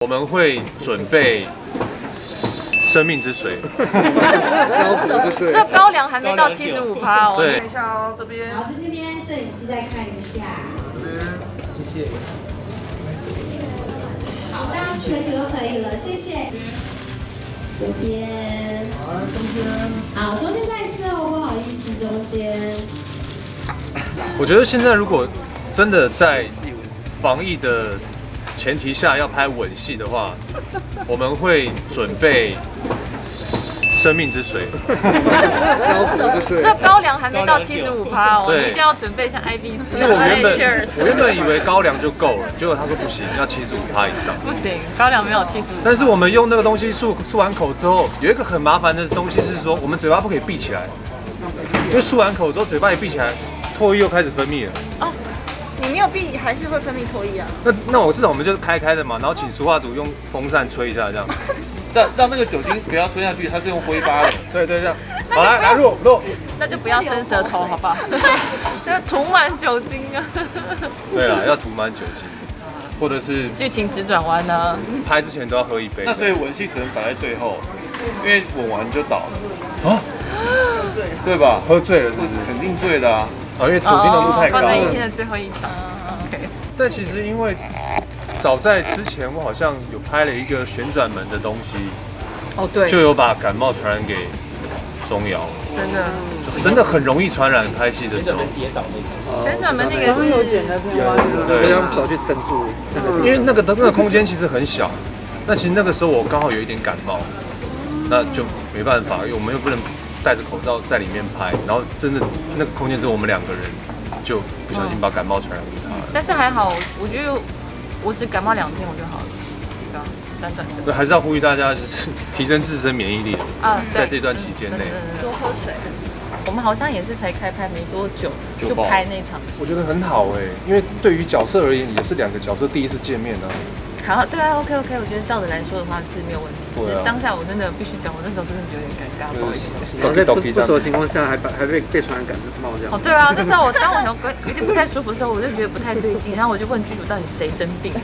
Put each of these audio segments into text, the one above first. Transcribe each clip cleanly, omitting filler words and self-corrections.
我们会准备生命之水。这高粱还没到75%哦。对，等一下哦，这边。好，在这边摄影机再看一下。谢谢。好，大家全格可以了，谢谢。这边。好，中间。好，中间再一次哦，不好意思，中间。我觉得现在如果真的在防疫的前提下要拍吻戏的话，我们会准备生命之水。这高粱还没到75%哦，对你一定要准备像 IBC、因为Cheers。我原本以为高粱就够了，结果他说不行，要75%以上。不行，高粱没有75%。但是我们用那个东西漱完口之后，有一个很麻烦的东西是说，我们嘴巴不可以闭起来，因为漱完口之后嘴巴一闭起来，唾液又开始分泌了。哦，你没有闭还是会分泌唾液啊？那我至少我们就开的嘛，然后请塑化组用风扇吹一下这样。让那个酒精不要吞下去，它是用挥发的。对，这样。好，来录。那就不要伸舌头，好不好？这涂满酒精啊！对了，要涂满酒精，或者是剧情直转弯呢？拍之前都要喝一杯。那所以吻戏只能摆在最后，因为吻完就倒了。啊，对吧？喝醉了是不是？肯定醉的啊。因为酒精浓度太高放在一了。天的最后一场。OK。但其实因为早在之前，我好像有拍了一个旋转门的东西，哦，对，就有把感冒传染给钟瑶。真的。真的很容易传染，拍戏的时候。旋转门那个是有剪的片花，对，用手去撑住，因为那个空间其实很小，那其实那个时候我刚好有一点感冒，那就没办法，因为我们又不能戴着口罩在里面拍，然后真的那个空间只有我们2个人，就不小心把感冒传染给他了。但是还好，我觉得我只感冒2天我就好了，对啊，短短的。对，还是要呼吁大家就是提升自身免疫力啊，在这段期间内多喝水。我们好像也是才开拍没多久就拍那场戏，我觉得很好因为对于角色而言，也是2个角色第一次见面啊。好，对啊 ，OK， 我觉得照着来说的话是没有问题。对啊，只是当下我真的必须讲，我那时候真的有点尴尬，不好意思。然后在不熟的情况下还被传染感冒这样。哦，对啊，那时候当我有点不太舒服的时候，我就觉得不太对劲，然后我就问剧组到底谁生病了，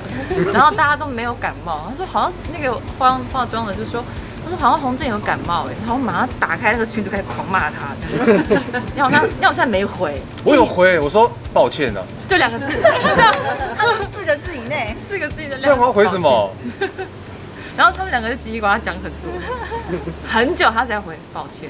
然后大家都没有感冒，他说好像是那个化妆的就说。他说好像洪正有感冒然后我马上打开那个群组开始狂骂他，你好像没回，我有回，我说抱歉啊，就2个字，他们4个字以内，4个字以内。不然我要回什么？然后他们2个就叽叽呱呱讲很多，很久他才回抱歉。